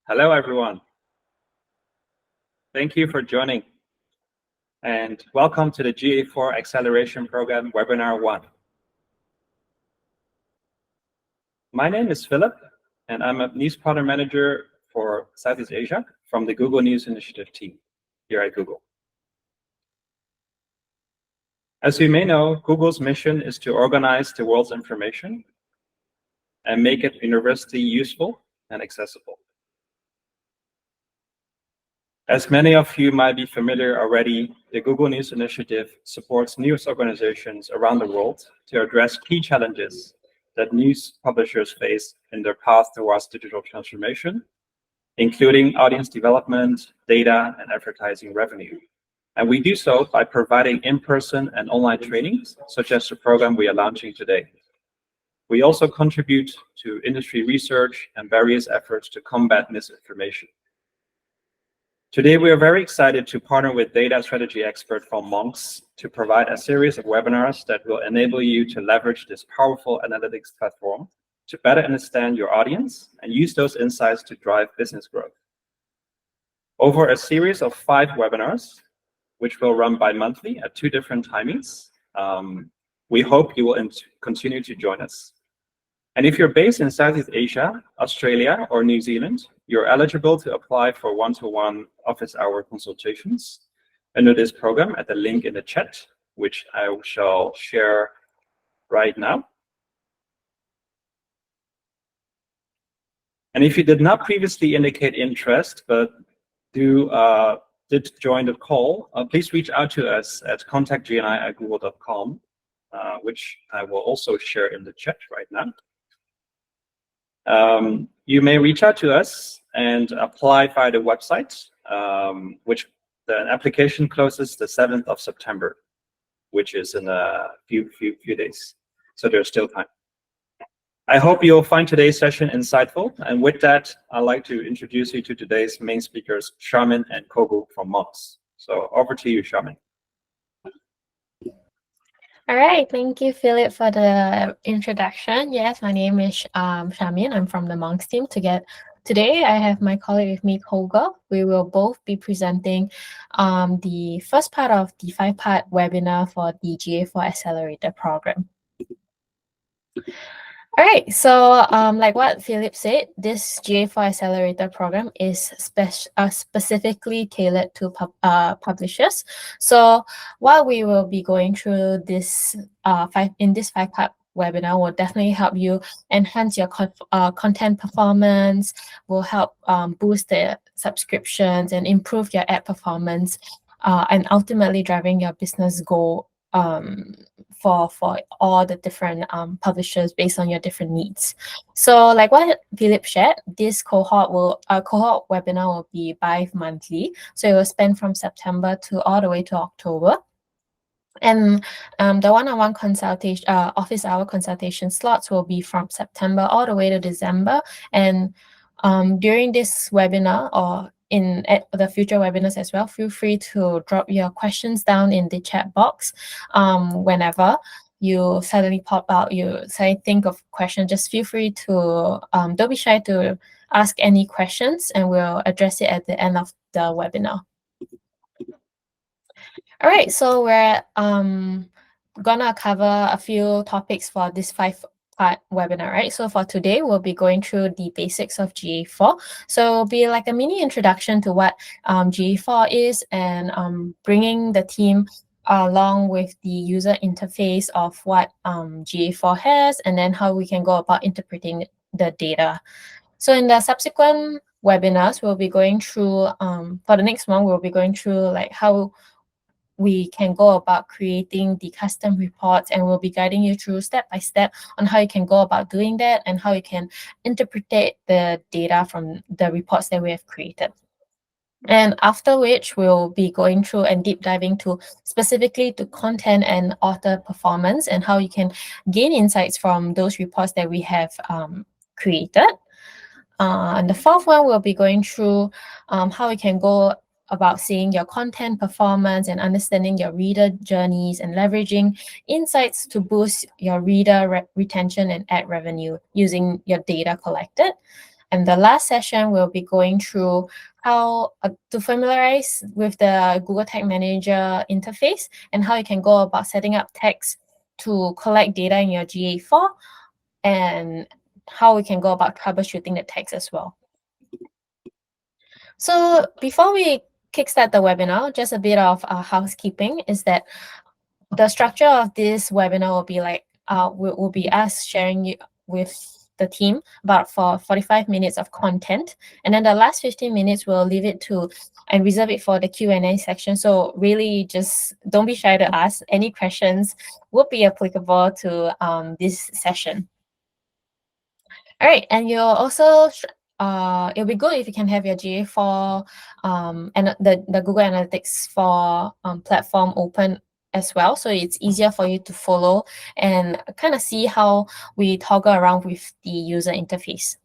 Hello, everyone. Thank you for joining, and welcome to the GA4 Acceleration Program Webinar 1. My name is Philip, and I'm a News Product Manager for Southeast Asia from the Google News Initiative team here at Google. As you may know, Google's mission is to organize the world's information and make it universally useful and accessible. As many of you might be familiar already, the Google News Initiative supports news organizations around the world to address key challenges that news publishers face in their path towards digital transformation, including audience development, data, and advertising revenue. And we do so by providing in-person and online trainings, such as the program we are launching today. We also contribute to industry research and various efforts to combat misinformation. Today, we are very excited to partner with data strategy expert from Monks to provide a series of webinars that will enable you to leverage this powerful analytics platform to better understand your audience and use those insights to drive business growth. Over a series of 5 webinars, which will run bi-monthly at 2 different timings, we hope you will continue to join us. And if you're based in Southeast Asia, Australia, or New Zealand, you're eligible to apply for one-to-one office hour consultations under this program at the link in the chat, which I shall share right now. And if you did not previously indicate interest, but did join the call, please reach out to us at contactgni@google.com, which I will also share in the chat right now. You may reach out to us and apply via the website, which the application closes the 7th of September, which is in a few days. So there's still time. I hope you'll find today's session insightful. And with that, I'd like to introduce you to today's main speakers, Charmin and Kogu from Monks. So over to you, Charmin. All right, thank you, Philip, for the introduction. Yes, my name is Charmin. I'm from the Monks team. Today, I have my colleague with me, Kogu. We will both be presenting the first part of the 5-part webinar for the GA4 Accelerator program. All right, so like what Philip said, this GA4 Accelerator program is specifically tailored to publishers. So while we will be going through this 5-part webinar, will definitely help you enhance your content performance, will help boost the subscriptions and improve your ad performance, and ultimately driving your business goal for all the different publishers based on your different needs. So like what Philip shared, this cohort webinar will be bi-monthly. So it will span from September to all the way to October. And the one-on-one consultation, office hour consultation slots will be from September all the way to December. And during this webinar or in the future webinars as well, feel free to drop your questions down in the chat box. Whenever you suddenly pop out, you think of questions, just feel free to, don't be shy to ask any questions and we'll address it at the end of the webinar. All right, so we're gonna cover a few topics for this 5-part webinar, right? So for today, we'll be going through the basics of GA4. So it'll be like a mini introduction to what GA4 is and bringing the team along with the user interface of what GA4 has and then how we can go about interpreting the data. So in the subsequent webinars, we'll be going through, for the next one, we'll be going through like how we can go about creating the custom reports, and we'll be guiding you through step by step on how you can go about doing that and how you can interpret the data from the reports that we have created. And after which we'll be going through and deep diving to specifically to content and author performance and how you can gain insights from those reports that we have created. And the 4th one, we'll be going through how we can go about seeing your content performance and understanding your reader journeys and leveraging insights to boost your reader retention and ad revenue using your data collected. And the last session, we'll be going through how to familiarize with the Google Tag Manager interface and how you can go about setting up tags to collect data in your GA4, and how we can go about troubleshooting the tags as well. So before we kickstart the webinar, just a bit of housekeeping is that the structure of this webinar will be like, will be us sharing with the team about for 45 minutes of content. And then the last 15 minutes, we'll leave it to and reserve it for the Q&A section. So really just don't be shy to ask. Any questions will be applicable to this session. All right, and you'll also, it'll be good if you can have your GA4 and the Google Analytics for platform open as well. So it's easier for you to follow and kind of see how we toggle around with the user interface.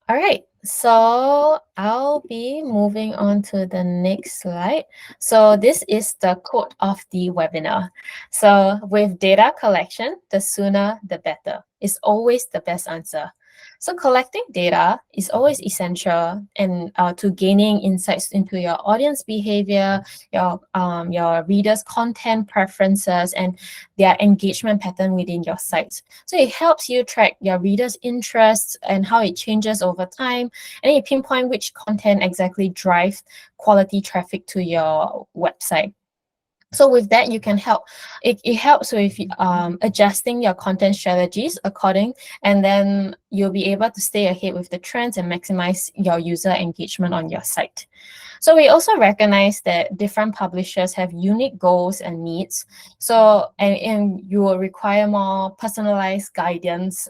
All right, so I'll be moving on to the next slide. So this is the quote of the webinar. So with data collection, the sooner the better is always the best answer. So collecting data is always essential and to gaining insights into your audience behavior, your readers' content preferences, and their engagement pattern within your site. So it helps you track your readers' interests and how it changes over time, and you pinpoint which content exactly drives quality traffic to your website. So with that, you can help. It helps with adjusting your content strategies according, and then you'll be able to stay ahead with the trends and maximize your user engagement on your site. So we also recognize that different publishers have unique goals and needs. So and you will require more personalized guidance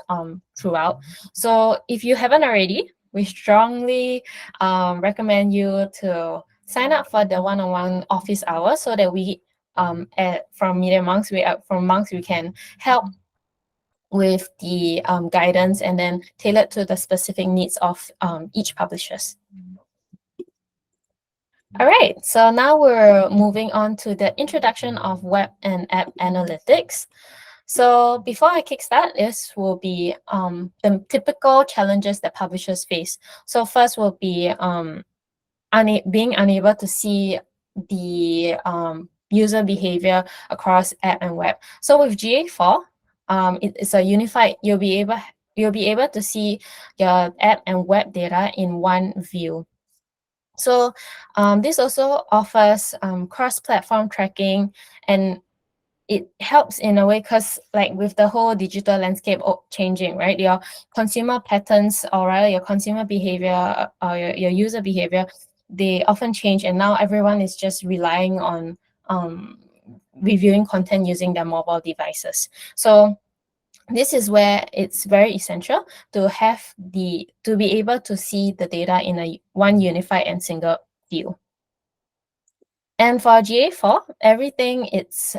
throughout. So if you haven't already, we strongly recommend you to sign up for the one-on-one office hours so that we from Media Monks, we can help with the guidance and then tailored to the specific needs of each publishers. All right, so now we're moving on to the introduction of web and app analytics. So before I kickstart, this will be the typical challenges that publishers face. So first will be being unable to see the user behavior across app and web. So with GA4, it's a unified. You'll be able to see your app and web data in one view. So this also offers cross-platform tracking, and it helps in a way because like with the whole digital landscape changing, right? Your consumer patterns or rather your consumer behavior or your user behavior, they often change, and now everyone is just relying on reviewing content using their mobile devices. So this is where it's very essential to be able to see the data in one unified and single view. And for GA4, everything it's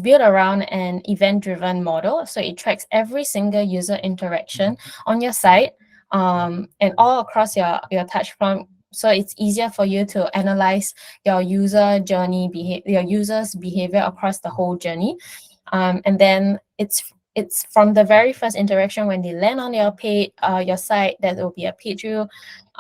built around an event-driven model. So it tracks every single user interaction on your site and all across your touch point. So it's easier for you to analyze your user journey, your users' behavior across the whole journey. And then it's from the very first interaction when they land on your page, your site, that will be a page view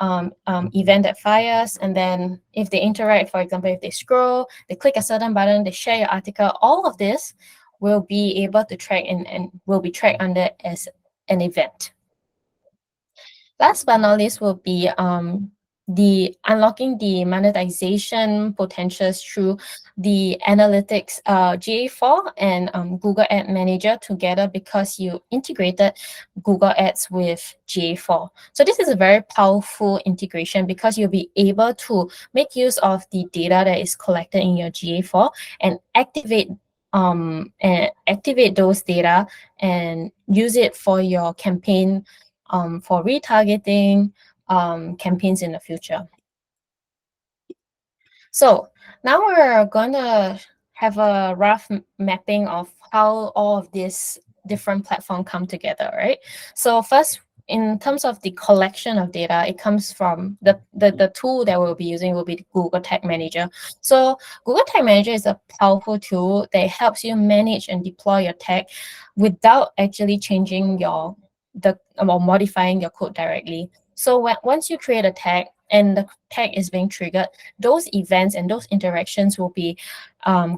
event that fires. And then if they interact, for example, if they scroll, they click a certain button, they share your article, all of this will be able to track and will be tracked under as an event. Last but not least will be the unlocking the monetization potentials through the analytics GA4 and Google Ad Manager together, because you integrated Google Ads with GA4. So this is a very powerful integration because you'll be able to make use of the data that is collected in your GA4 and activate those data and use it for your campaign, for retargeting campaigns in the future. So now we're going to have a rough mapping of how all of these different platforms come together, right? So first, in terms of the collection of data, it comes from the tool that we'll be using will be the Google Tag Manager. So Google Tag Manager is a powerful tool that helps you manage and deploy your tag without actually changing the or modifying your code directly. So once you create a tag and the tag is being triggered, those events and those interactions will be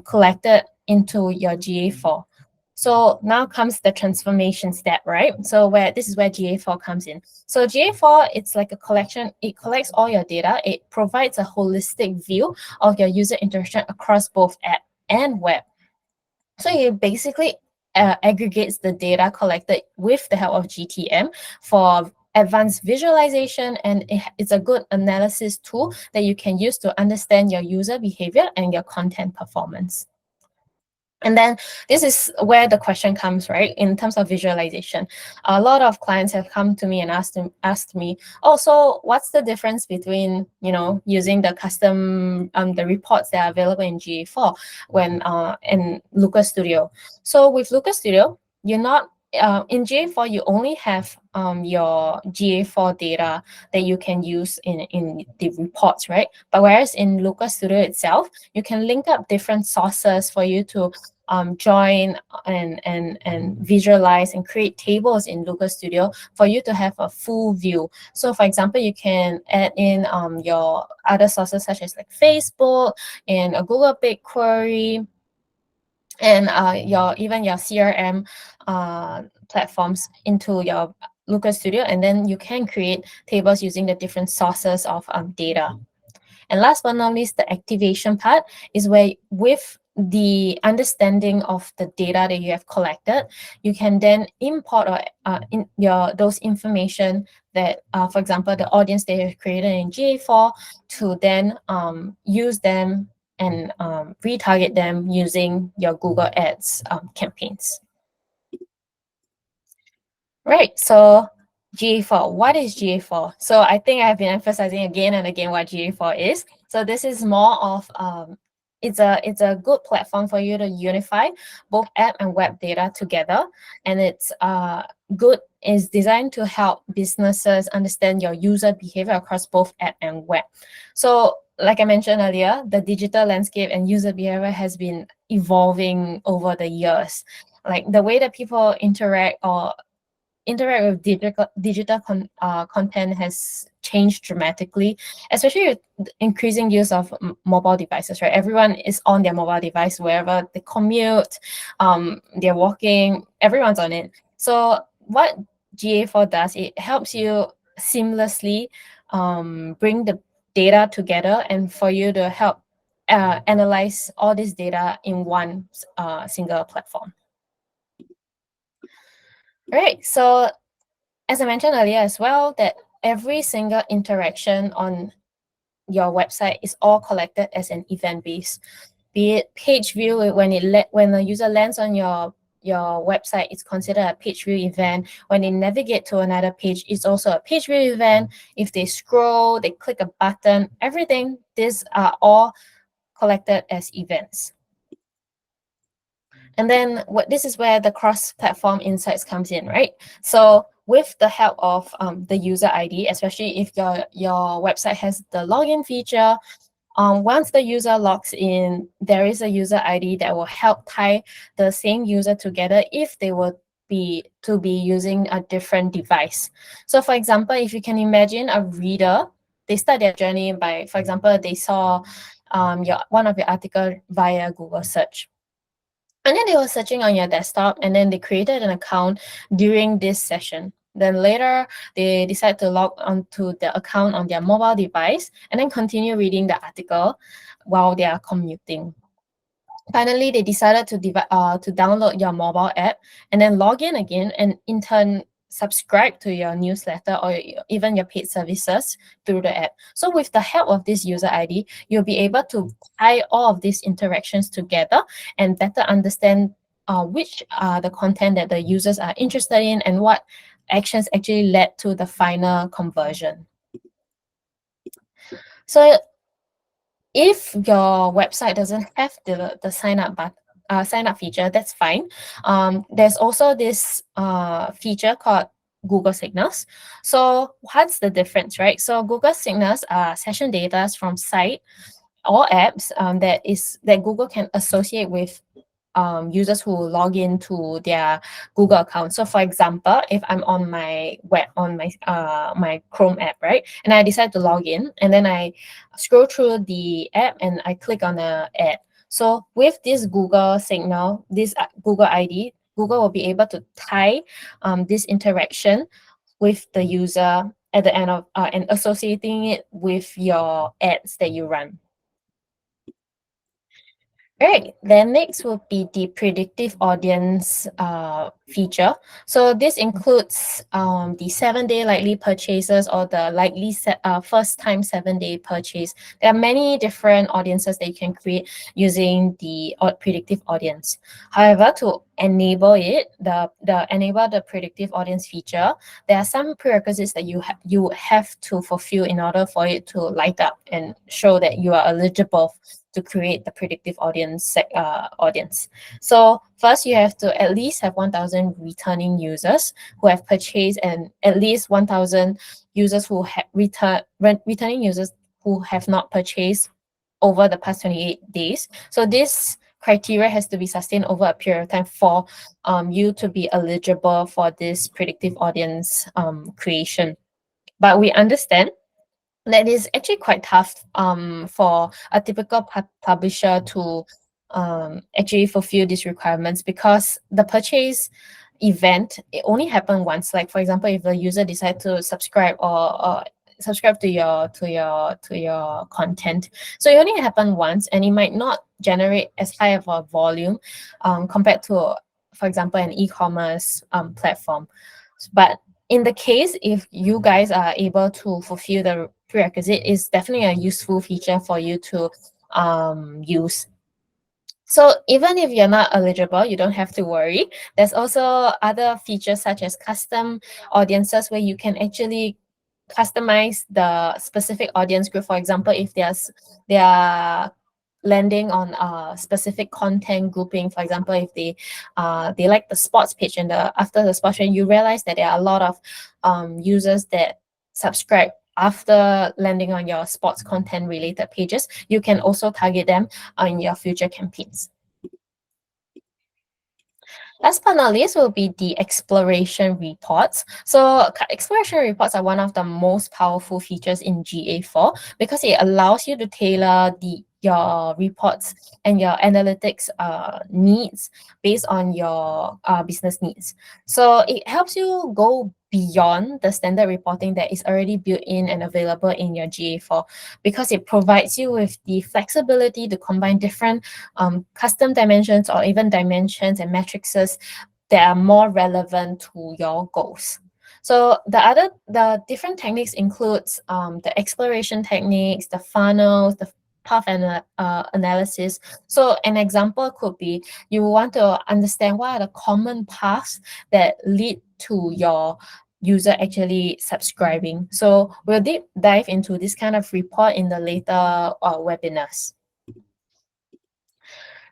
collected into your GA4. So now comes the transformation step, right? So this is where GA4 comes in. So GA4, it's like a collection. It collects all your data. It provides a holistic view of your user interaction across both app and web. So it basically aggregates the data collected with the help of GTM for advanced visualization, and it's a good analysis tool that you can use to understand your user behavior and your content performance. And then this is where the question comes, right? In terms of visualization, a lot of clients have come to me and asked me, oh, so what's the difference between, using the custom, the reports that are available in GA4 in Looker Studio? So with Looker Studio, you're not, in GA4, you only have your GA4 data that you can use in the reports, right? But whereas in Looker Studio itself, you can link up different sources for you to join and visualize and create tables in Looker Studio for you to have a full view. So for example, you can add in your other sources such as like Facebook and a Google BigQuery, and even your CRM platforms into your Looker Studio, and then you can create tables using the different sources of data. And last but not least, the activation part is where, with the understanding of the data that you have collected, you can then import those information that, for example, the audience that you've created in GA4, to then use them and retarget them using your Google Ads campaigns. Right, so GA4, what is GA4? So I think I've been emphasizing again and again what GA4 is. So this is more of, it's a good platform for you to unify both app and web data together. And it's designed to help businesses understand your user behavior across both app and web. So like I mentioned earlier, the digital landscape and user behavior has been evolving over the years. Like the way that people interact with digital content has changed dramatically, especially with the increasing use of mobile devices, right? Everyone is on their mobile device wherever they commute, they're walking, everyone's on it. So what GA4 does, it helps you seamlessly bring the data together and for you to help analyze all this data in one single platform. Right, so as I mentioned earlier as well, that every single interaction on your website is all collected as an event base. Be it page view, when a user lands on your website, it's considered a page view event. When they navigate to another page, it's also a page view event. If they scroll, they click a button, everything, these are all collected as events. And then this is where the cross-platform insights comes in, right? So with the help of the user ID, especially if your website has the login feature, once the user logs in, there is a user ID that will help tie the same user together if they were be using a different device. So for example, if you can imagine a reader, they start their journey by, for example, they saw one of your article via Google search. And then they were searching on your desktop, and then they created an account during this session. Then later, they decide to log onto the account on their mobile device and then continue reading the article while they are commuting. Finally, they decided to download your mobile app and then log in again, and in turn subscribe to your newsletter or even your paid services through the app. So with the help of this user ID, you'll be able to tie all of these interactions together and better understand which are the content that the users are interested in and what actions actually led to the final conversion. So if your website doesn't have the sign up feature, that's fine. There's also this feature called Google Signals. So what's the difference, right? So Google Signals are session data from site or apps that Google can associate with users who log into their Google account. So for example, if I'm on my my Chrome app, right, and I decide to log in, and then I scroll through the app and I click on the ad. So with this Google signal, this Google ID, Google will be able to tie this interaction with the user at the end of and associating it with your ads that you run. All right, then next will be the predictive audience feature. So this includes the 7-day likely purchases or the likely first time 7-day purchase. There are many different audiences that you can create using the predictive audience. However, to enable it, enable the predictive audience feature, there are some prerequisites that you have to fulfill in order for it to light up and show that you are eligible to create the predictive audience. So first, you have to at least have 1,000 returning users who have purchased, and at least 1,000 users who have returning users who have not purchased over the past 28 days. So this criteria has to be sustained over a period of time for you to be eligible for this predictive audience creation. But we understand that is actually quite tough for a typical publisher to actually fulfill these requirements, because the purchase event, it only happened once. Like for example, if the user decide to subscribe or subscribe to your content, so it only happened once, and it might not generate as high of a volume compared to, for example, an e-commerce platform. But in the case, if you guys are able to fulfill the prerequisite, is definitely a useful feature for you to use. So even if you're not eligible, you don't have to worry. There's also other features such as custom audiences, where you can actually customize the specific audience group. For example, if they are landing on a specific content grouping. For example, if they like the sports page, and after the sports page, you realize that there are a lot of users that subscribe after landing on your sports content related pages, you can also target them on your future campaigns. Last but not least will be the exploration reports. So exploration reports are one of the most powerful features in GA4, because it allows you to tailor your reports and your analytics needs based on your business needs. So it helps you go beyond the standard reporting that is already built in and available in your GA4, because it provides you with the flexibility to combine different custom dimensions or even dimensions and matrices that are more relevant to your goals. So the different techniques includes the exploration techniques, the funnels, the path analysis. So an example could be, you want to understand what are the common paths that lead to your user actually subscribing. So we'll deep dive into this kind of report in the later webinars.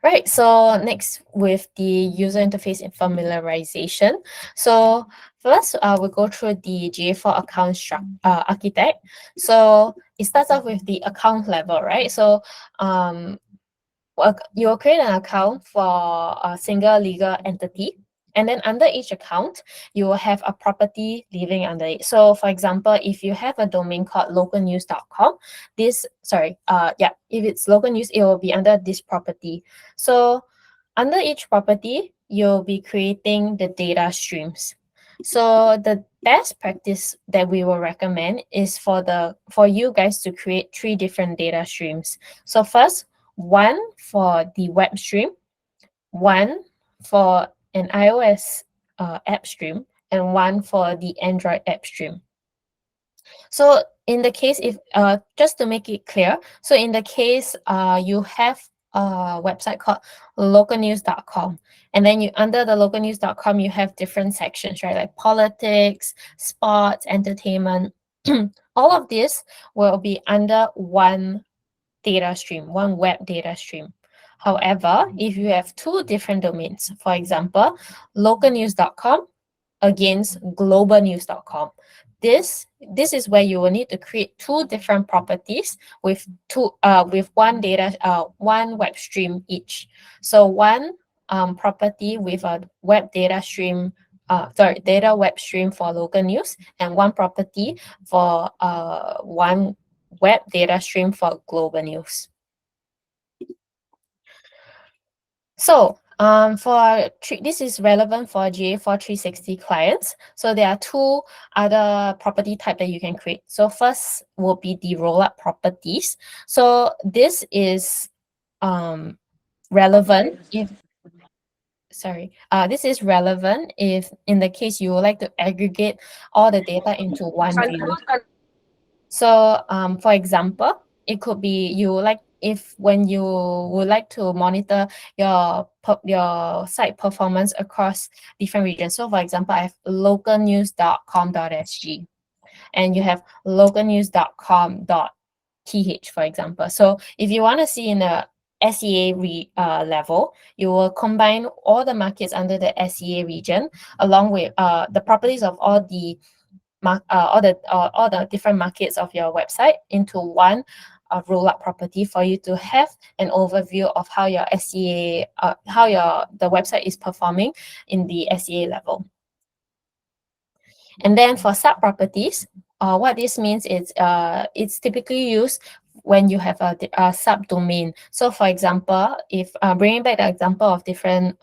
Right, so next with the user interface and familiarization. So first, we'll go through the GA4 account architect. So it starts off with the account level, right? So you'll create an account for a single legal entity. And then under each account, you will have a property living under it. So for example, if you have a domain called localnews.com, if it's local news, it will be under this property. So under each property, you'll be creating the data streams. So the best practice that we will recommend is for you guys to create 3 different data streams. So first, one for the web stream, one for an iOS app stream, and one for the Android app stream. So in the case, if just to make it clear, so in the case you have a website called localnews.com, and then under the localnews.com you have different sections, right, like politics, sports, entertainment. All of this will be under one data stream, one web data stream. However, if you have 2 different domains, for example, localnews.com against globalnews.com, this is where you will need to create 2 different properties with one web stream each. So one property with a web data stream, data web stream for local news, and one property for one web data stream for global news. So this is relevant for GA4 360 clients. So there are two other property type that you can create. So first will be the rollup properties. So this is relevant if this is relevant if in the case you would like to aggregate all the data into one view. So for example, it could be you like if when you would like to monitor your site performance across different regions. So for example, I have localnews.com.sg and you have localnews.com.th, for example. So if you want to see in a SEA level, you will combine all the markets under the SEA region along with the properties of all the all the different markets of your website into one rollup property for you to have an overview of how your SEA, the website is performing in the SEA level. And then for sub properties, what this means is it's typically used when you have a subdomain. So for example, if bringing back the example of different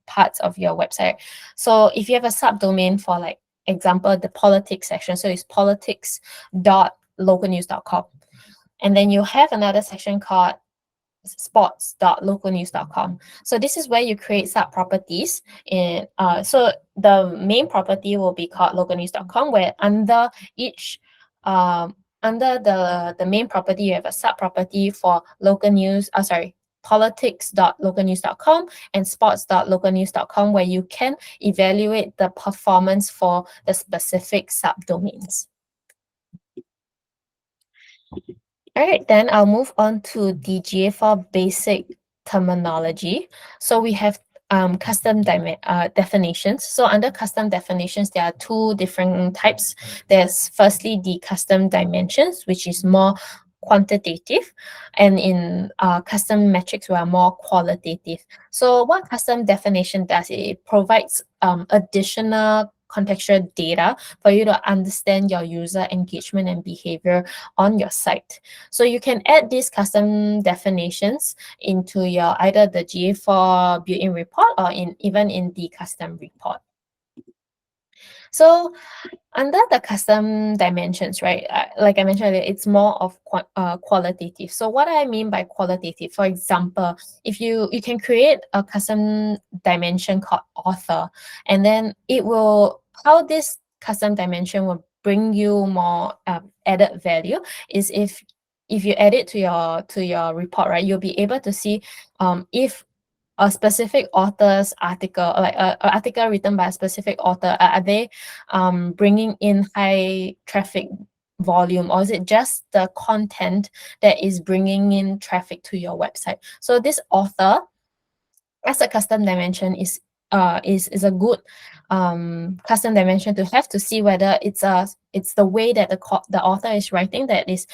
parts of your website. So if you have a subdomain for like example, the politics section, so it's politics.localnews.com. And then you have another section called sports.localnews.com. So this is where you create sub properties. And so the main property will be called localnews.com, where under each under the main property, you have a sub property for local news. Politics.localnews.com and sports.localnews.com, where you can evaluate the performance for the specific subdomains. All right, then I'll move on to the GA4 basic terminology. So we have custom definitions. So under custom definitions, there are two different types. There's firstly the custom dimensions, which is more quantitative, and in custom metrics we are more qualitative. So what custom definition does, it provides additional contextual data for you to understand your user engagement and behavior on your site. So you can add these custom definitions into your either the GA4 built-in report or even in the custom report. So under the custom dimensions, right, like I mentioned earlier, it's more of qualitative. So what I mean by qualitative, for example, if you can create a custom dimension called author, and then it will, how this custom dimension will bring you more added value is if you add it to your report, right, you'll be able to see if a specific author's article, like an article written by a specific author, are they bringing in high traffic volume, or is it just the content that is bringing in traffic to your website? So this author as a custom dimension is a good custom dimension to have to see whether it's the way that the author is writing that is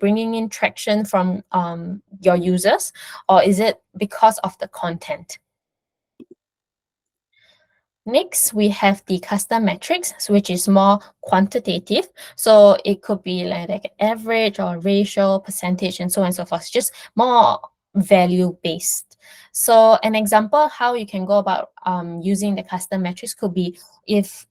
bringing in traction from your users, or is it because of the content? Next, we have the custom metrics, which is more quantitative. So it could be like average or ratio, percentage, and so on and so forth. Just more value-based. So an example how you can go about using the custom metrics could be if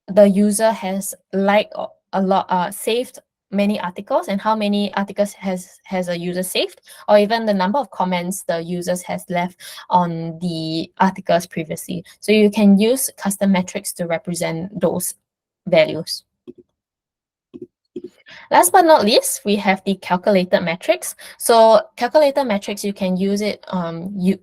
the user has liked a lot, saved many articles, and how many articles has a user saved, or even the number of comments the users has left on the articles previously. So you can use custom metrics to represent those values. Last but not least, we have the calculated metrics. So calculated metrics, you can use it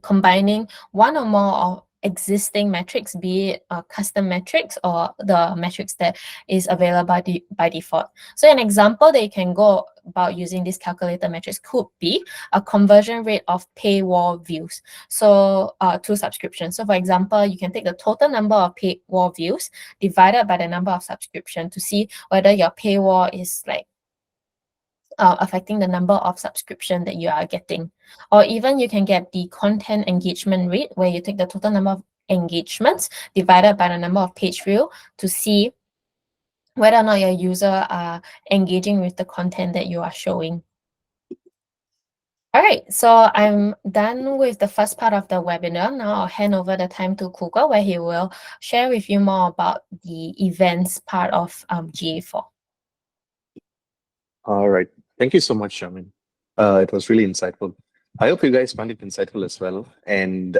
combining one or more of existing metrics, be it custom metrics or the metrics that is available by default. So an example that you can go about using these calculator metrics could be a conversion rate of paywall views, so to subscription. So for example, you can take the total number of paywall views divided by the number of subscription to see whether your paywall is like affecting the number of subscription that you are getting. Or even you can get the content engagement rate, where you take the total number of engagements divided by the number of page view to see whether or not your user are engaging with the content that you are showing. All right, so I'm done with the first part of the webinar. Now I'll hand over the time to Kuka, where he will share with you more about the events part of GA4. All right. Thank you so much, Shamin. It was really insightful. I hope you guys found it insightful as well. And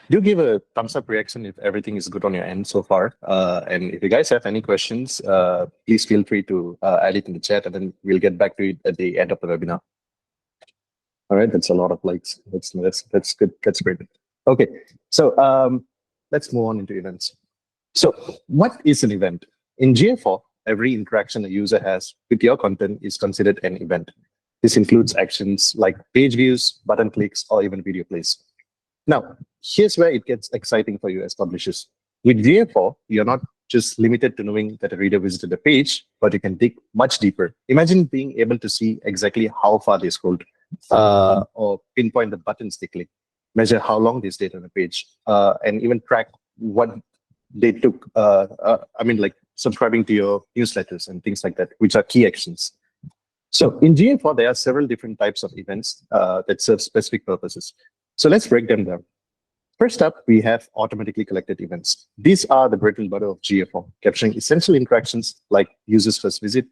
do give a thumbs up reaction if everything is good on your end so far. And if you guys have any questions, please feel free to add it in the chat, and then we'll get back to it at the end of the webinar. All right, that's a lot of likes. That's good. That's great. Okay, so let's move on into events. So what is an event? In GA4, every interaction a user has with your content is considered an event. This includes actions like page views, button clicks, or even video plays. Now, here's where it gets exciting for you as publishers. With GA4, you're not just limited to knowing that a reader visited a page, but you can dig much deeper. Imagine being able to see exactly how far they scrolled, or pinpoint the buttons they click, measure how long they stayed on a page, and even track what they took. I mean, like subscribing to your newsletters and things like that, which are key actions. So in GA4, there are several different types of events that serve specific purposes. So let's break them down. First up, we have automatically collected events. These are the bread and butter of GA4, capturing essential interactions like users' first visit,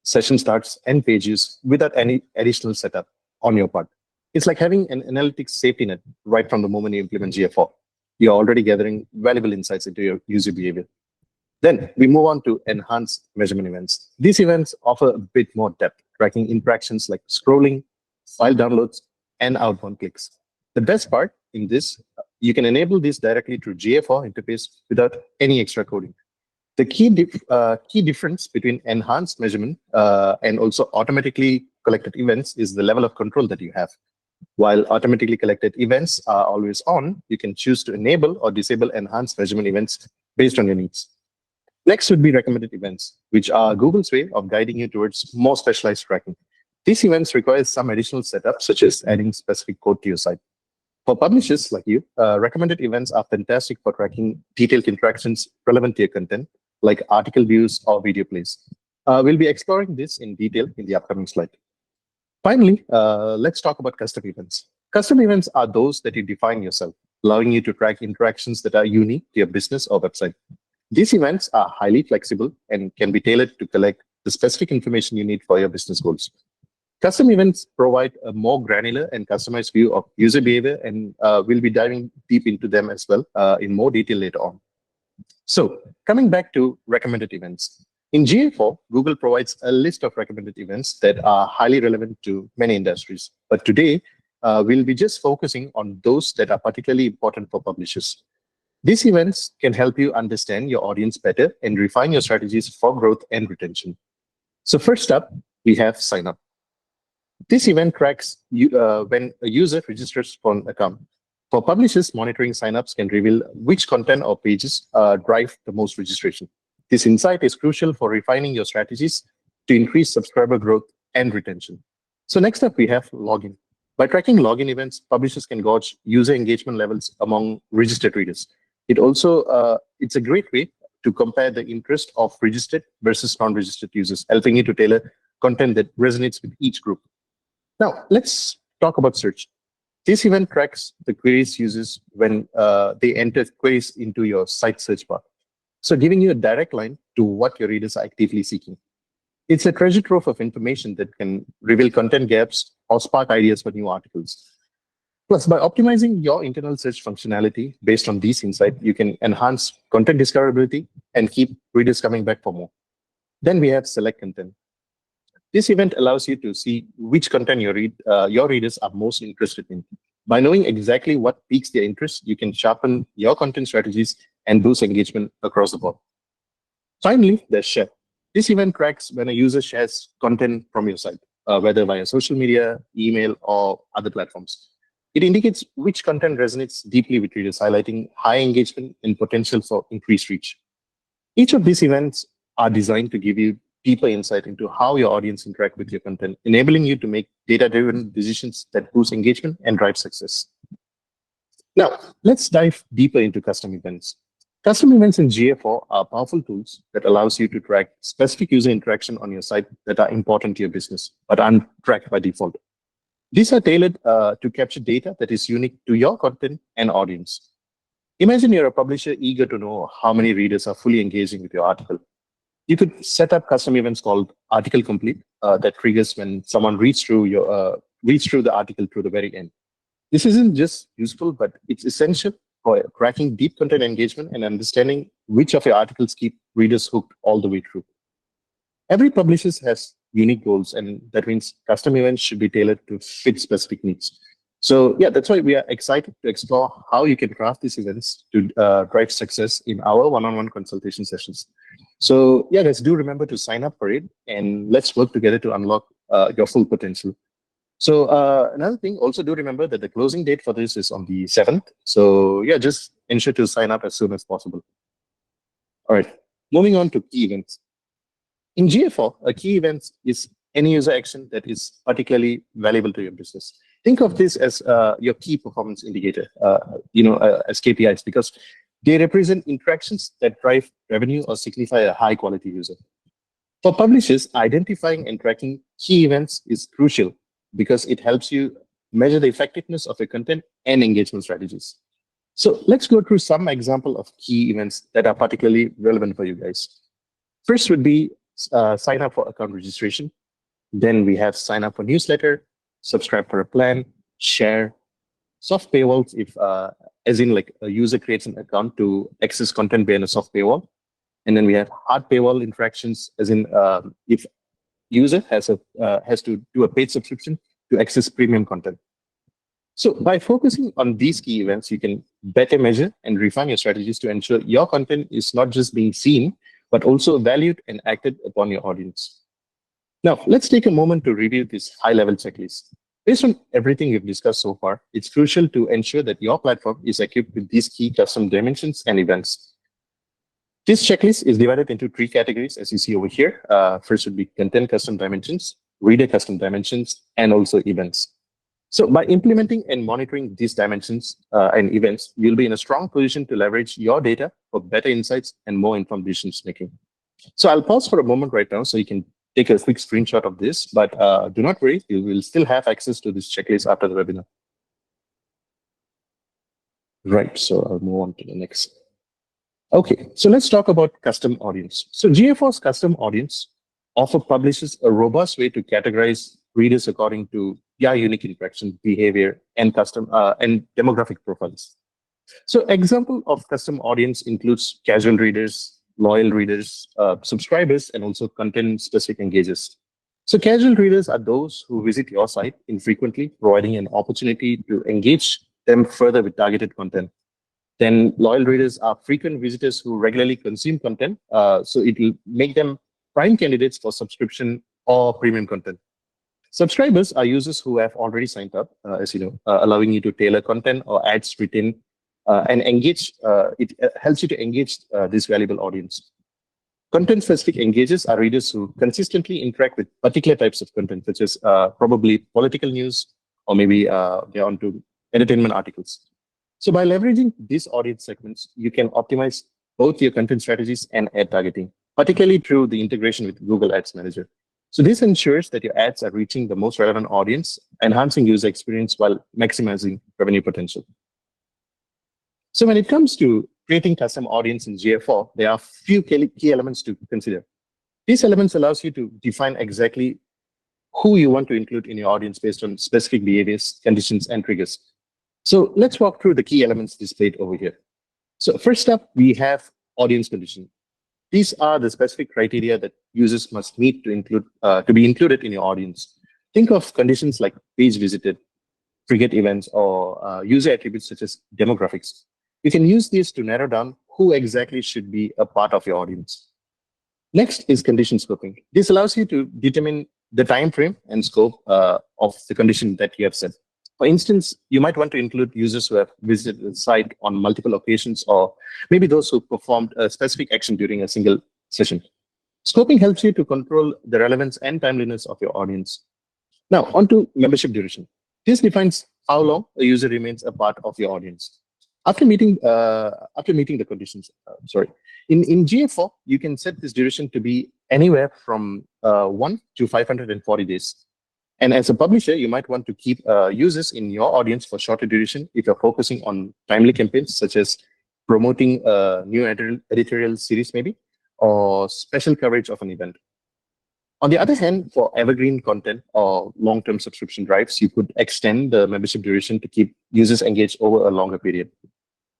session starts, and page views without any additional setup on your part. It's like having an analytics safety net right from the moment you implement GA4. You're already gathering valuable insights into your user behavior. Then we move on to enhanced measurement events. These events offer a bit more depth, tracking interactions like scrolling, file downloads, and outbound clicks. The best part in this, you can enable this directly through GA4 interface without any extra coding. The key difference between enhanced measurement and also automatically collected events is the level of control that you have. While automatically collected events are always on, you can choose to enable or disable enhanced measurement events based on your needs. Next would be recommended events, which are Google's way of guiding you towards more specialized tracking. These events require some additional setup, such as adding specific code to your site. For publishers like you, recommended events are fantastic for tracking detailed interactions relevant to your content, like article views or video plays. We'll be exploring this in detail in the upcoming slide. Finally, let's talk about custom events. Custom events are those that you define yourself, allowing you to track interactions that are unique to your business or website. These events are highly flexible and can be tailored to collect the specific information you need for your business goals. Custom events provide a more granular and customized view of user behavior, and we'll be diving deep into them as well in more detail later on. So coming back to recommended events. In GA4, Google provides a list of recommended events that are highly relevant to many industries. But today, we'll be just focusing on those that are particularly important for publishers. These events can help you understand your audience better and refine your strategies for growth and retention. So first up, we have sign up. This event tracks when a user registers for an account. For publishers, monitoring signups can reveal which content or pages drive the most registration. This insight is crucial for refining your strategies to increase subscriber growth and retention. So next up, we have login. By tracking login events, publishers can gauge user engagement levels among registered readers. It's a great way to compare the interest of registered versus non-registered users, helping you to tailor content that resonates with each group. Now, let's talk about search. This event tracks the queries users when they enter queries into your site search bar, so giving you a direct line to what your readers are actively seeking. It's a treasure trove of information that can reveal content gaps or spark ideas for new articles. Plus, by optimizing your internal search functionality based on these insights, you can enhance content discoverability and keep readers coming back for more. Then we have select content. This event allows you to see which content your readers are most interested in. By knowing exactly what piques their interest, you can sharpen your content strategies and boost engagement across the board. Finally, there's share. This event tracks when a user shares content from your site, whether via social media, email, or other platforms. It indicates which content resonates deeply with readers, highlighting high engagement and potential for increased reach. Each of these events are designed to give you deeper insight into how your audience interact with your content, enabling you to make data-driven decisions that boost engagement and drive success. Now, let's dive deeper into custom events. Custom events in GA4 are powerful tools that allows you to track specific user interaction on your site that are important to your business, but aren't tracked by default. These are tailored to capture data that is unique to your content and audience. Imagine you're a publisher eager to know how many readers are fully engaging with your article. You could set up custom events called article complete that triggers when someone reads through the article to the very end. This isn't just useful, but it's essential for tracking deep content engagement and understanding which of your articles keep readers hooked all the way through. Every publisher has unique goals, and that means custom events should be tailored to fit specific needs. So yeah, that's why we are excited to explore how you can craft these events to drive success in our one-on-one consultation sessions. So yeah, guys, do remember to sign up for it, and let's work together to unlock your full potential. So another thing, also do remember that the closing date for this is on the 7th. So yeah, just ensure to sign up as soon as possible. All right, moving on to key events. In GA4, a key event is any user action that is particularly valuable to your business. Think of this as your key performance indicator, as KPIs, because they represent interactions that drive revenue or signify a high quality user. For publishers, identifying and tracking key events is crucial because it helps you measure the effectiveness of your content and engagement strategies. So let's go through some example of key events that are particularly relevant for you guys. First would be sign up for account registration. Then we have sign up for newsletter, subscribe for a plan, share, soft paywalls if, as in like a user creates an account to access content behind a soft paywall. And then we have hard paywall interactions, as in if user has to do a paid subscription to access premium content. So by focusing on these key events, you can better measure and refine your strategies to ensure your content is not just being seen, but also valued and acted upon your audience. Now, let's take a moment to review this high-level checklist. Based on everything we've discussed so far, it's crucial to ensure that your platform is equipped with these key custom dimensions and events. This checklist is divided into 3 categories, as you see over here. First would be content custom dimensions, reader custom dimensions, and also events. So by implementing and monitoring these dimensions and events, you'll be in a strong position to leverage your data for better insights and more informed decisions making. So I'll pause for a moment right now so you can take a quick screenshot of this, but do not worry, you will still have access to this checklist after the webinar. Right, so I'll move on to the next. Okay, so let's talk about custom audience. So GA4's custom audience offer publishers a robust way to categorize readers according to their unique interaction, behavior, and custom and demographic profiles. So example of custom audience includes casual readers, loyal readers, subscribers, and also content-specific engagers. So casual readers are those who visit your site infrequently, providing an opportunity to engage them further with targeted content. Then loyal readers are frequent visitors who regularly consume content, so it will make them prime candidates for subscription or premium content. Subscribers are users who have already signed up, as you know, allowing you to tailor content or ads written and engage. It helps you to engage this valuable audience. Content-specific engagers are readers who consistently interact with particular types of content, such as probably political news, or maybe they're onto entertainment articles. So by leveraging these audience segments, you can optimize both your content strategies and ad targeting, particularly through the integration with Google Ads Manager. So this ensures that your ads are reaching the most relevant audience, enhancing user experience while maximizing revenue potential. So when it comes to creating custom audience in GA4, there are a few key elements to consider. These elements allows you to define exactly who you want to include in your audience based on specific behaviors, conditions, and triggers. So let's walk through the key elements displayed over here. So first up, we have audience condition. These are the specific criteria that users must meet to be included in your audience. Think of conditions like page visited, triggered events, or user attributes such as demographics. You can use these to narrow down who exactly should be a part of your audience. Next is condition scoping. This allows you to determine the time frame and scope of the condition that you have set. For instance, you might want to include users who have visited the site on multiple occasions, or maybe those who performed a specific action during a single session. Scoping helps you to control the relevance and timeliness of your audience. Now, on to membership duration. This defines how long a user remains a part of your audience. After meeting the conditions, in GA4, you can set this duration to be anywhere from 1 to 540 days. And as a publisher, you might want to keep users in your audience for shorter duration if you're focusing on timely campaigns, such as promoting a new editorial series, maybe, or special coverage of an event. On the other hand, for evergreen content or long-term subscription drives, you could extend the membership duration to keep users engaged over a longer period.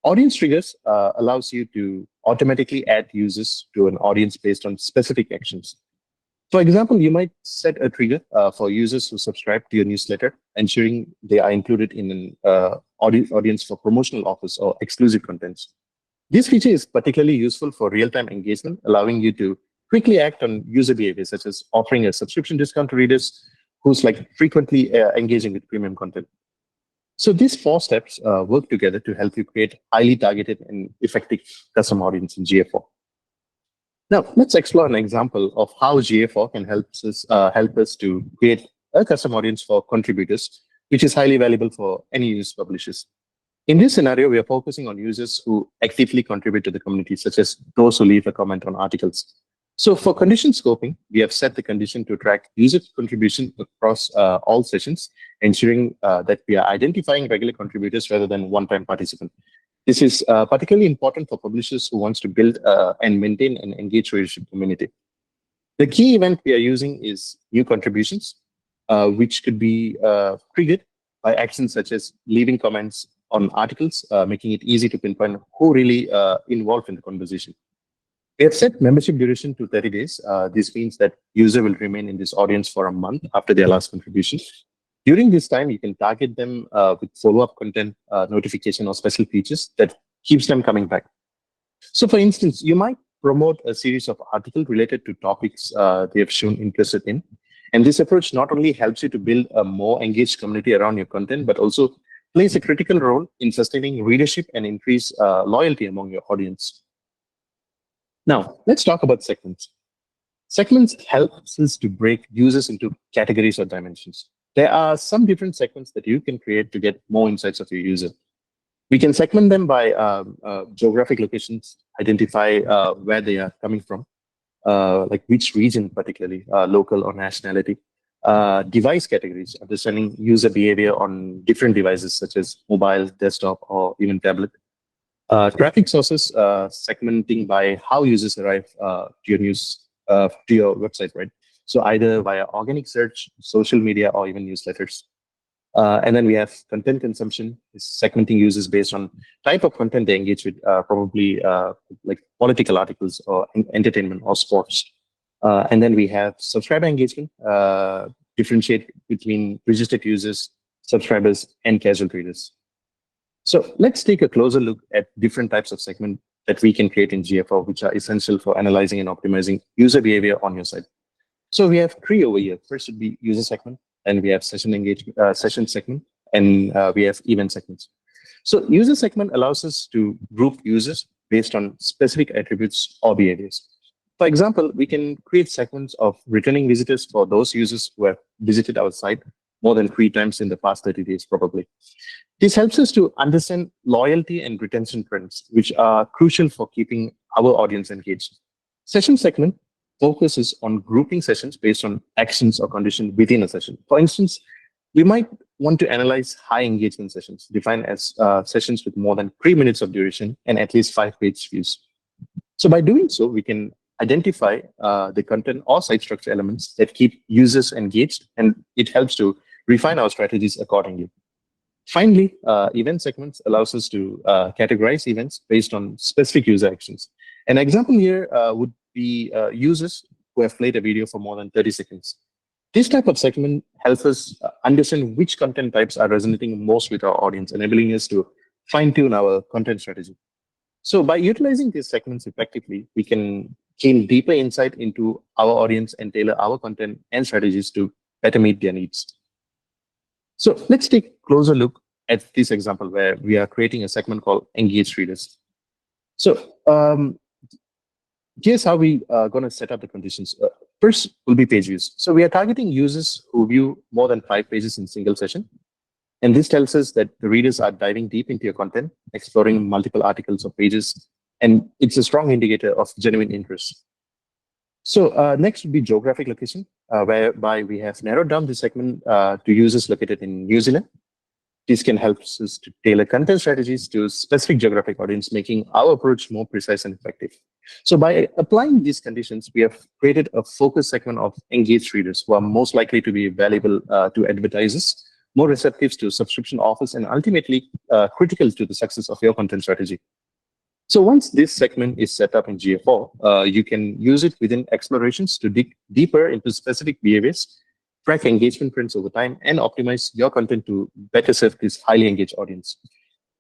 Audience triggers allows you to automatically add users to an audience based on specific actions. For example, you might set a trigger for users who subscribe to your newsletter, ensuring they are included in an audience for promotional offers or exclusive contents. This feature is particularly useful for real-time engagement, allowing you to quickly act on user behavior, such as offering a subscription discount to readers who's frequently engaging with premium content. So these 4 steps work together to help you create highly targeted and effective custom audience in GA4. Now, let's explore an example of how GA4 can help us to create a custom audience for contributors, which is highly valuable for any news publishers. In this scenario, we are focusing on users who actively contribute to the community, such as those who leave a comment on articles. So for condition scoping, we have set the condition to track user contribution across all sessions, ensuring that we are identifying regular contributors rather than one-time participants. This is particularly important for publishers who want to build and maintain an engaged readership community. The key event we are using is new contributions, which could be triggered by actions such as leaving comments on articles, making it easy to pinpoint who really involved in the conversation. We have set membership duration to 30 days. This means that user will remain in this audience for a month after their last contribution. During this time, you can target them with follow-up content, notification, or special features that keeps them coming back. So for instance, you might promote a series of articles related to topics they have shown interested in. And this approach not only helps you to build a more engaged community around your content, but also plays a critical role in sustaining readership and increase loyalty among your audience. Now, let's talk about segments. Segments help us to break users into categories or dimensions. There are some different segments that you can create to get more insights of your user. We can segment them by geographic locations, identify where they are coming from, like which region particularly, local or nationality. Device categories, understanding user behavior on different devices such as mobile, desktop, or even tablet. Traffic sources, segmenting by how users arrive to your website, right? So either via organic search, social media, or even newsletters. And then we have content consumption, is segmenting users based on type of content they engage with, probably like political articles or entertainment or sports. And then we have subscriber engagement, differentiate between registered users, subscribers, and casual readers. So let's take a closer look at different types of segment that we can create in GA4, which are essential for analyzing and optimizing user behavior on your site. So we have 3 over here. First would be user segment, and we have session segment, and we have event segments. So user segment allows us to group users based on specific attributes or behaviors. For example, we can create segments of returning visitors for those users who have visited our site more than 3 times in the past 30 days, probably. This helps us to understand loyalty and retention trends, which are crucial for keeping our audience engaged. Session segment focuses on grouping sessions based on actions or conditions within a session. For instance, we might want to analyze high engagement sessions, defined as sessions with more than 3 minutes of duration and at least 5 page views. So by doing so, we can identify the content or site structure elements that keep users engaged, and it helps to refine our strategies accordingly. Finally, event segments allows us to categorize events based on specific user actions. An example here would be users who have played a video for more than 30 seconds. This type of segment helps us understand which content types are resonating most with our audience, enabling us to fine-tune our content strategy. So by utilizing these segments effectively, we can gain deeper insight into our audience and tailor our content and strategies to better meet their needs. So let's take a closer look at this example where we are creating a segment called Engaged Readers. So Here's how we are going to set up the conditions. First will be page views. So we are targeting users who view more than 5 pages in single session. And this tells us that the readers are diving deep into your content, exploring multiple articles or pages, and it's a strong indicator of genuine interest. So next would be geographic location, whereby we have narrowed down this segment to users located in New Zealand. This can help us to tailor content strategies to specific geographic audience, making our approach more precise and effective. So by applying these conditions, we have created a focus segment of engaged readers who are most likely to be valuable to advertisers, more receptive to subscription offers, and ultimately critical to the success of your content strategy. So once this segment is set up in GA4, you can use it within explorations to dig deeper into specific behaviors, track engagement trends over time, and optimize your content to better serve this highly engaged audience.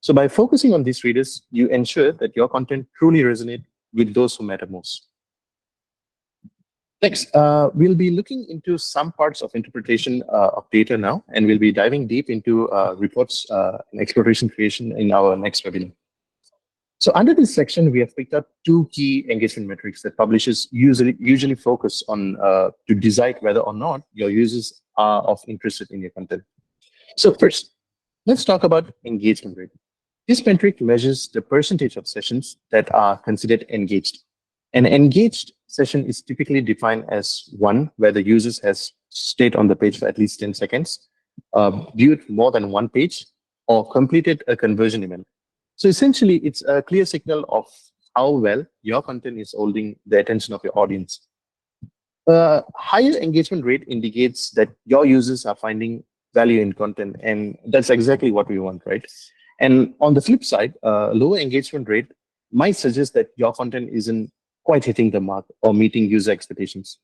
So by focusing on these readers, you ensure that your content truly resonates with those who matter most. Next, we'll be looking into some parts of interpretation of data now, and we'll be diving deep into reports and exploration creation in our next webinar. So under this section, we have picked up 2 key engagement metrics that publishers usually focus on to decide whether or not your users are of interest in your content. So first, let's talk about engagement rate. This metric measures the percentage of sessions that are considered engaged. An engaged session is typically defined as one where the user has stayed on the page for at least 10 seconds, viewed more than one page, or completed a conversion event. So essentially, it's a clear signal of how well your content is holding the attention of your audience. Higher engagement rate indicates that your users are finding value in content, and that's exactly what we want, right? And on the flip side, lower engagement rate might suggest that your content isn't quite hitting the mark or meeting user expectations.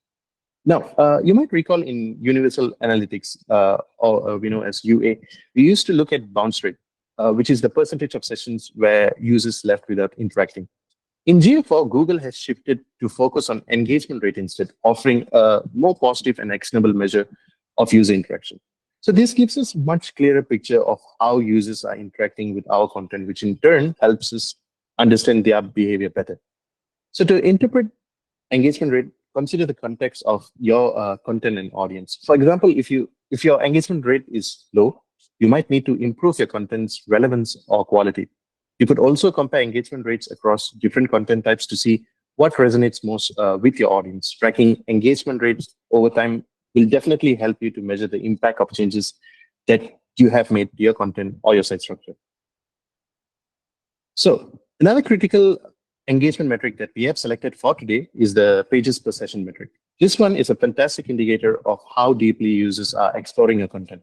Now, you might recall in Universal Analytics, or we know as UA, we used to look at bounce rate, which is the percentage of sessions where users left without interacting. In GA4, Google has shifted to focus on engagement rate instead, offering a more positive and actionable measure of user interaction. So this gives us a much clearer picture of how users are interacting with our content, which in turn helps us understand their behavior better. So to interpret engagement rate, consider the context of your content and audience. For example, if your engagement rate is low, you might need to improve your content's relevance or quality. You could also compare engagement rates across different content types to see what resonates most with your audience. Tracking engagement rates over time will definitely help you to measure the impact of changes that you have made to your content or your site structure. So another critical engagement metric that we have selected for today is the pages per session metric. This one is a fantastic indicator of how deeply users are exploring your content.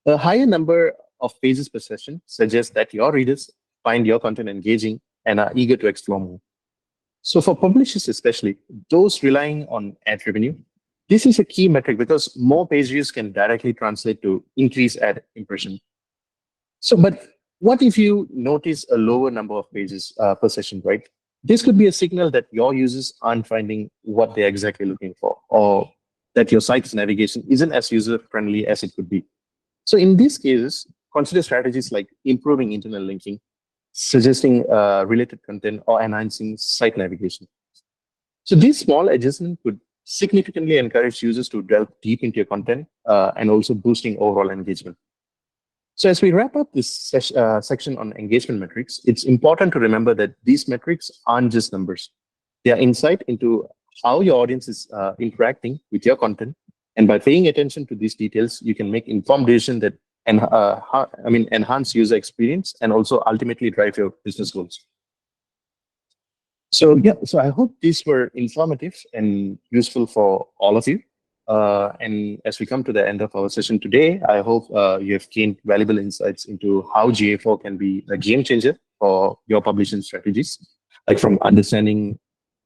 A higher number of pages per session suggests that your readers find your content engaging and are eager to explore more. So for publishers especially, those relying on ad revenue, this is a key metric because more page views can directly translate to increased ad impression. So, but what if you notice a lower number of pages per session, right? This could be a signal that your users aren't finding what they're exactly looking for, or that your site's navigation isn't as user-friendly as it could be. So in these cases, consider strategies like improving internal linking, suggesting related content, or enhancing site navigation. So these small adjustments could significantly encourage users to delve deep into your content and also boosting overall engagement. So as we wrap up this section on engagement metrics, it's important to remember that these metrics aren't just numbers. They are insight into how your audience is interacting with your content. And by paying attention to these details, you can make informed decisions that enhance user experience and also ultimately drive your business goals. So yeah, so I hope these were informative and useful for all of you. And as we come to the end of our session today, I hope you have gained valuable insights into how GA4 can be a game changer for your publishing strategies, like from understanding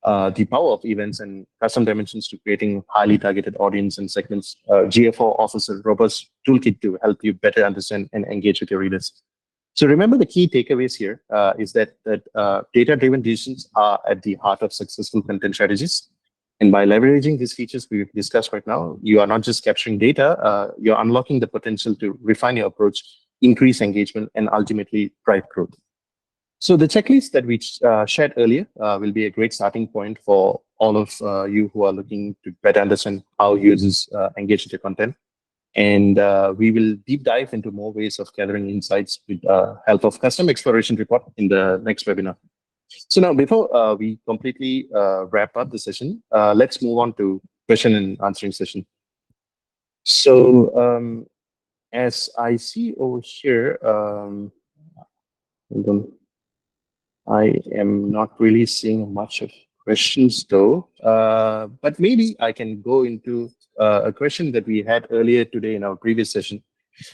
the power of events and custom dimensions to creating highly targeted audience and segments. GA4 offers a robust toolkit to help you better understand and engage with your readers. So remember the key takeaways here is that data-driven decisions are at the heart of successful content strategies. And by leveraging these features we've discussed right now, you are not just capturing data, you're unlocking the potential to refine your approach, increase engagement, and ultimately drive growth. So the checklist that we shared earlier will be a great starting point for all of you who are looking to better understand how users engage with your content. And we will deep dive into more ways of gathering insights with help of custom exploration report in the next webinar. So now, before we completely wrap up the session, let's move on to question and answering session. So as I see over here, hold on. I am not really seeing much of questions though, but maybe I can go into a question that we had earlier today in our previous session.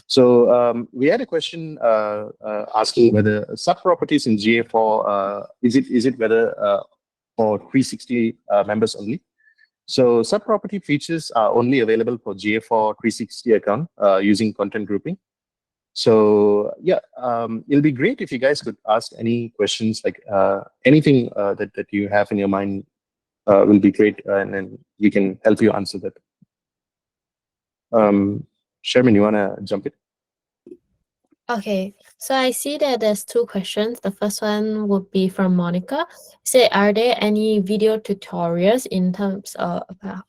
So we had a question asking whether sub-properties in GA4, is it whether for 360 members only? So sub-property features are only available for GA4 360 account using content grouping. So yeah, it'll be great if you guys could ask any questions, like anything that you have in your mind will be great, and then we can help you answer that. Sherman, you wanna jump in? Okay, so I see that there's two questions. The first one would be from Monica. Say, are there any video tutorials in terms of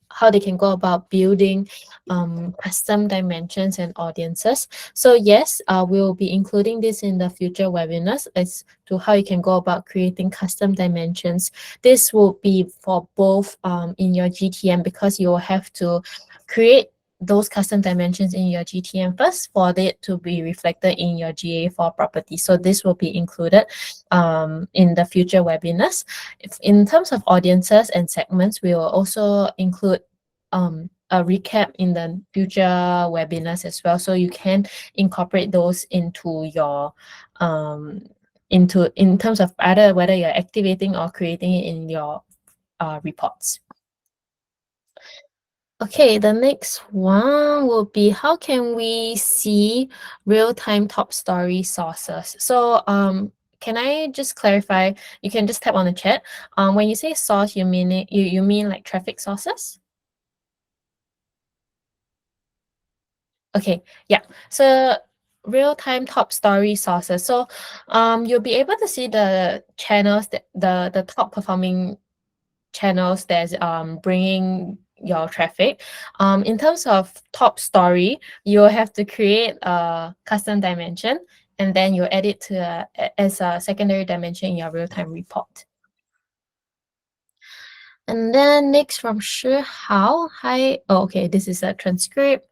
how they can go about building custom dimensions and audiences? So yes, we'll be including this in the future webinars as to how you can go about creating custom dimensions. This will be for both in your GTM, because you will have to create those custom dimensions in your GTM first for it to be reflected in your GA4 property. So this will be included in the future webinars. In terms of audiences and segments, we will also include a recap in the future webinars as well. So you can incorporate those into your in terms of either whether you're activating or creating it in your reports. Okay, the next one will be, how can we see real-time top story sources? So can I just clarify? You can just tap on the chat. When you say source, you mean you mean like traffic sources? Okay, yeah. So real-time top story sources. So you'll be able to see the channels that the top performing channels that's bringing your traffic. In terms of top story, you'll have to create a custom dimension, and then you add it to as a secondary dimension in your real-time report. And then next from Shi Hao. Hi. Oh, okay, this is a transcript.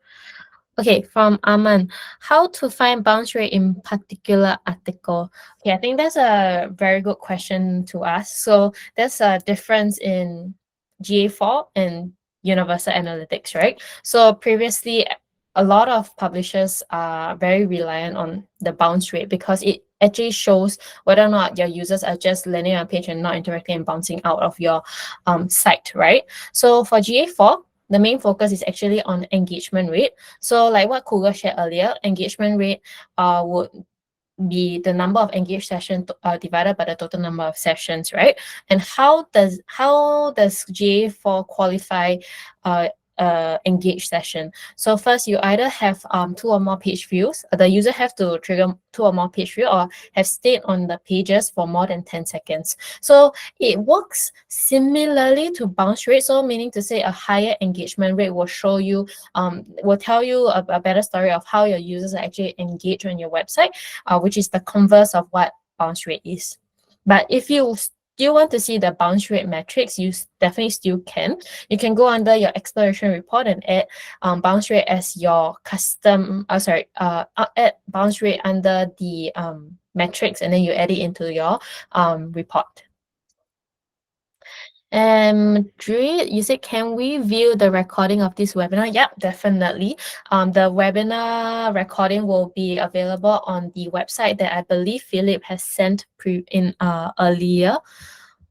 Okay, from Aman, how to find bounce rate in particular article? Okay, I think that's a very good question to ask. So there's a difference in GA4 and Universal Analytics, right? So previously, a lot of publishers are very reliant on the bounce rate because it actually shows whether or not your users are just landing on a page and not interacting and bouncing out of your site, right? So for GA4, the main focus is actually on engagement rate. So like what Kuga shared earlier, engagement rate would be the number of engaged sessions divided by the total number of sessions, right? And how does GA4 qualify engaged session? So first, you either have 2 or more page views. The user have to trigger 2 or more page view, or have stayed on the pages for more than 10 seconds. So it works similarly to bounce rate. So meaning to say a higher engagement rate will show you, will tell you a better story of how your users are actually engaged on your website, which is the converse of what bounce rate is. But if you still want to see the bounce rate metrics, you definitely still can. You can go under your exploration report and add bounce rate as your custom, add bounce rate under the metrics, and then you add it into your report. Drew, you said, can we view the recording of this webinar? Yep, definitely. The webinar recording will be available on the website that I believe Philip has sent earlier.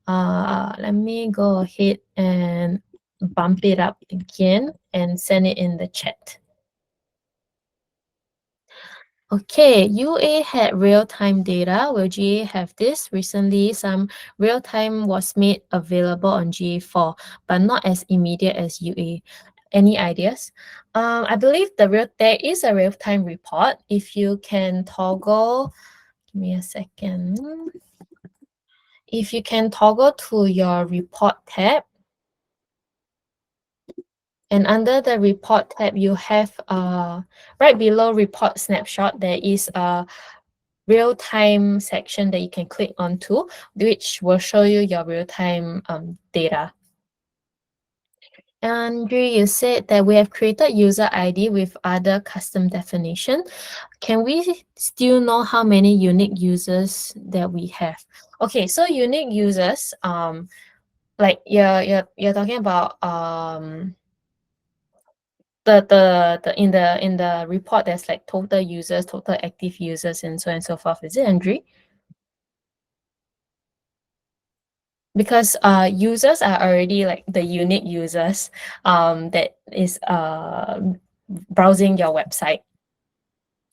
Let me go ahead and bump it up again and send it in the chat. Okay, UA had real-time data. Will GA have this? Recently, some real-time was made available on GA4, but not as immediate as UA. Any ideas? I believe there is a real-time report. If you can toggle, give me a second. if you can toggle to your report tab, and under the report tab, you have right below report snapshot, there is a real-time section that you can click onto, which will show you your real-time data. Andrew, you said that we have created user ID with other custom definition. Can we still know how many unique users that we have? Okay, so unique users, like you're talking about the in the report there's like total users, total active users, and so on and so forth. Is it, Andrew? Because users are already like the unique users that is browsing your website.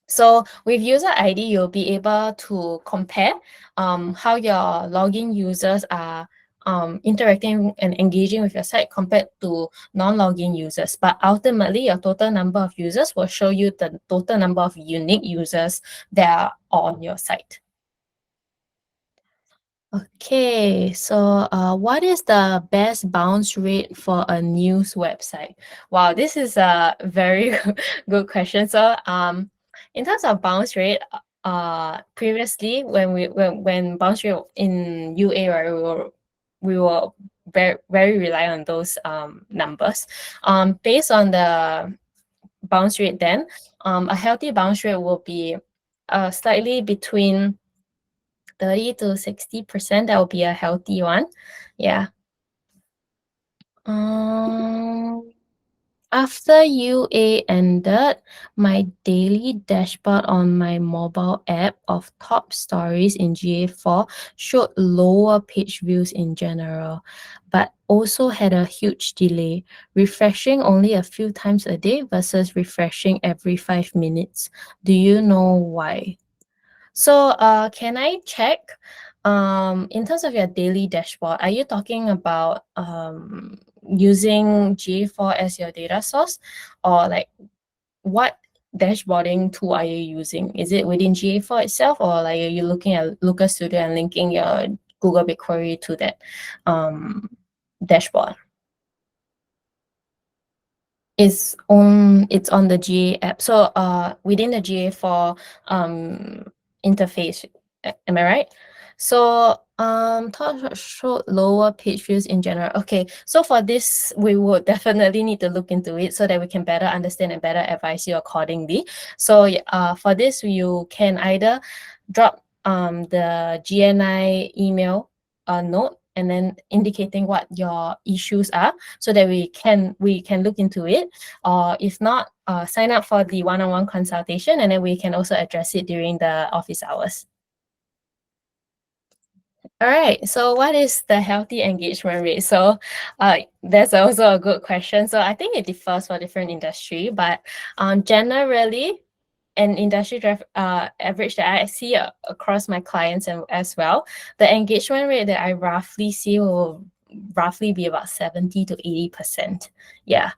So with user ID, you'll be able to compare how your login users are interacting and engaging with your site compared to non-login users. But ultimately, your total number of users will show you the total number of unique users that are on your site. Okay, so what is the best bounce rate for a news website? Wow, this is a very good question. So in terms of bounce rate, previously when bounce rate in UA, right, we were very rely on those numbers. Based on the bounce rate then, a healthy bounce rate will be slightly between 30 to 60%. That will be a healthy one. Yeah. After UA ended, my daily dashboard on my mobile app of top stories in GA4 showed lower page views in general, but also had a huge delay, refreshing only a few times a day versus refreshing every 5 minutes. Do you know why? So can I check in terms of your daily dashboard, are you talking about using GA4 as your data source, or like what dashboarding tool are you using? Is it within GA4 itself, or like are you looking at Looker Studio and linking your Google BigQuery to that dashboard? It's on the GA app. So within the GA4 interface, am I right? So showed lower page views in general. Okay, so for this, we would definitely need to look into it so that we can better understand and better advise you accordingly. So for this, you can either drop the GNI email note and then indicating what your issues are so that we can look into it, or if not, sign up for the one-on-one consultation, and then we can also address it during the office hours. All right, so what is the healthy engagement rate? So that's also a good question. So I think it differs for different industry, but generally an industry average that I see across my clients and as well, the engagement rate that I roughly see will roughly be about 70 to 80%. Yeah.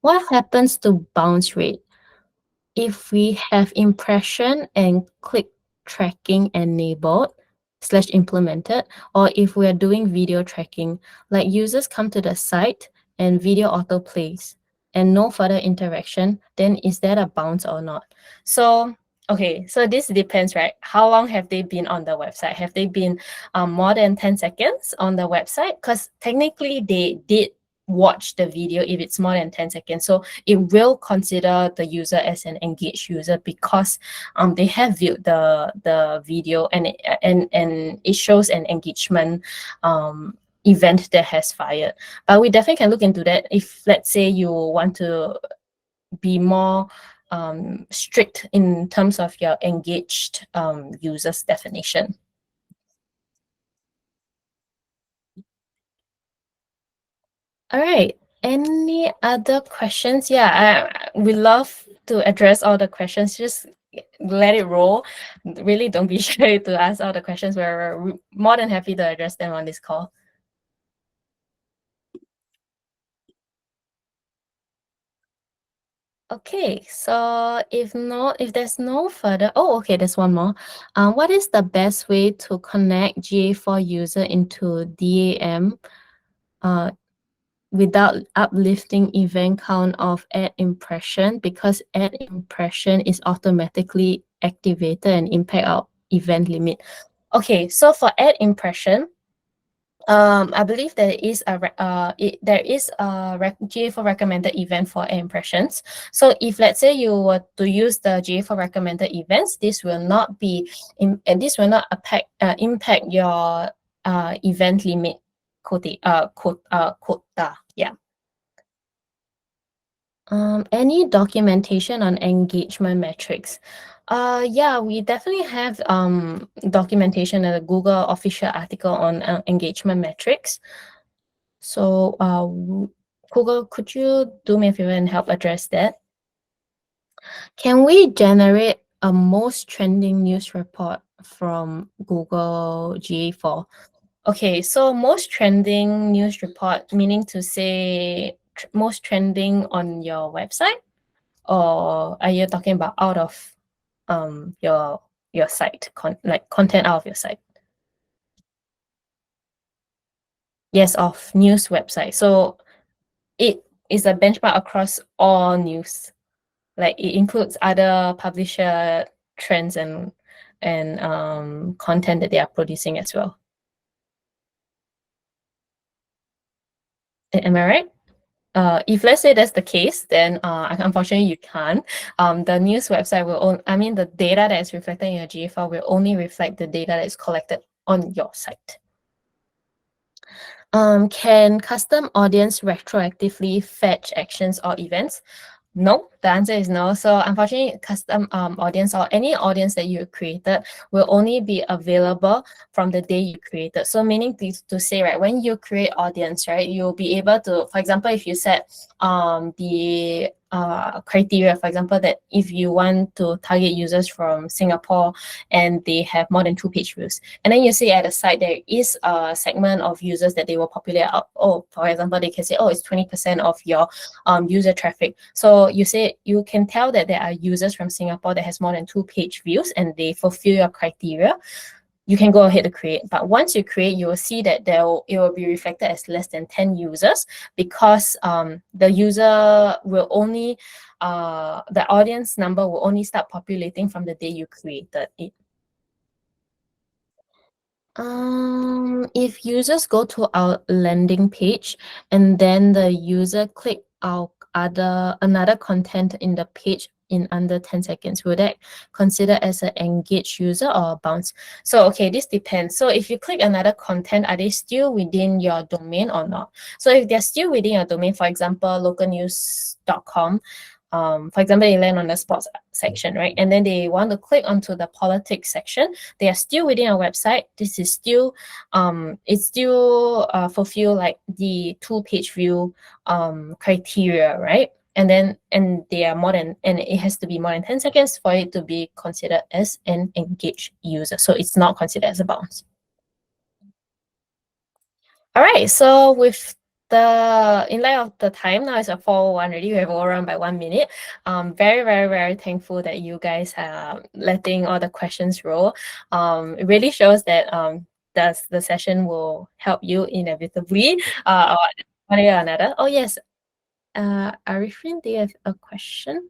What happens to bounce rate? If we have impression and click tracking enabled / implemented, or if we are doing video tracking, like users come to the site and video auto plays and no further interaction, then is that a bounce or not? So okay, so this depends, right? How long have they been on the website? Have they been more than 10 seconds on the website? Because technically they did watch the video if it's more than 10 seconds. So it will consider the user as an engaged user because they have viewed the video, and it shows an engagement event that has fired. But we definitely can look into that if, let's say, you want to be more strict in terms of your engaged users definition. All right. Any other questions? Yeah, we love to address all the questions. Just let it roll. Really don't be shy to ask all the questions. We're more than happy to address them on this call. Okay, so if there's no further, okay, there's one more. What is the best way to connect GA4 user into DAM without uplifting event count of add impression, because add impression is automatically activated and impact our event limit? Okay, so for add impression, I believe there is a GA4 recommended event for impressions. So if let's say you were to use the GA4 recommended events, this will not impact your event limit quota. Yeah. Any documentation on engagement metrics? Yeah, we definitely have documentation in a Google official article on engagement metrics. So, Google, could you do me a favor and help address that? Can we generate a most trending news report from Google GA4? Okay, so most trending news report, meaning to say most trending on your website, or are you talking about out of your site, content out of your site? Yes, of news website. So it is a benchmark across all news. Like it includes other publisher trends and content that they are producing as well. Am I right? If let's say that's the case, then unfortunately you can't. The news website the data that is reflected in your GA4 will only reflect the data that is collected on your site. Can custom audience retroactively fetch actions or events? No, the answer is no. So unfortunately, custom audience or any audience that you created will only be available from the day you created. So meaning to say, right, when you create audience, right, you'll be able to, for example, if you set the criteria, for example, that if you want to target users from Singapore and they have more than 2 page views, and then you see at the site there is a segment of users that they will populate out. Oh, for example, they can say, oh, it's 20% of your user traffic. So you say you can tell that there are users from Singapore that has more than 2 page views and they fulfill your criteria. You can go ahead to create, but once you create, you will see that it will be reflected as less than 10 users, because the user will only the audience number will only start populating from the day you created it. If users go to our landing page and then the user click our another content in the page in under 10 seconds, will that consider as an engaged user or a bounce? So, okay, this depends. So if you click another content, are they still within your domain or not? So if they're still within your domain, for example, localnews.com, for example, they land on the sports section, right? And then they want to click onto the politics section. They are still within our website. This is still, it's still fulfill like the 2 page view criteria, right? And they are and it has to be more than 10 seconds for it to be considered as an engaged user. So it's not considered as a bounce. All right, so with in light of the time, now it's a 4:01 already, we have overrun by 1 minute. Very, very, very thankful that you guys are letting all the questions roll. It really shows that the session will help you inevitably, one way or another. Oh yes, Arifin, do you have a question?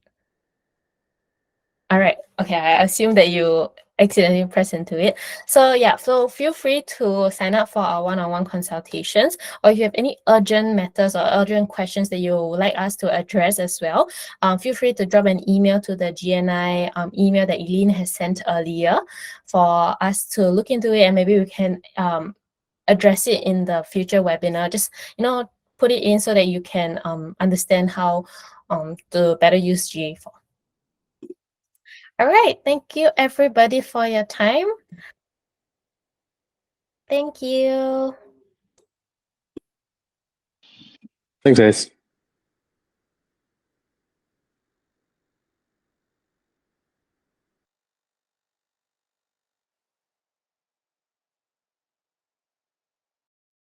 All right. Okay. I assume that you accidentally press into it. So yeah, so feel free to sign up for our one-on-one consultations, or if you have any urgent matters or urgent questions that you would like us to address as well, feel free to drop an email to the GNI email that Eileen has sent earlier for us to look into it, and maybe we can address it in the future webinar. Just, put it in so that you can understand how to better use GA4. All right. Thank you, everybody, for your time. Thank you. Thanks, guys.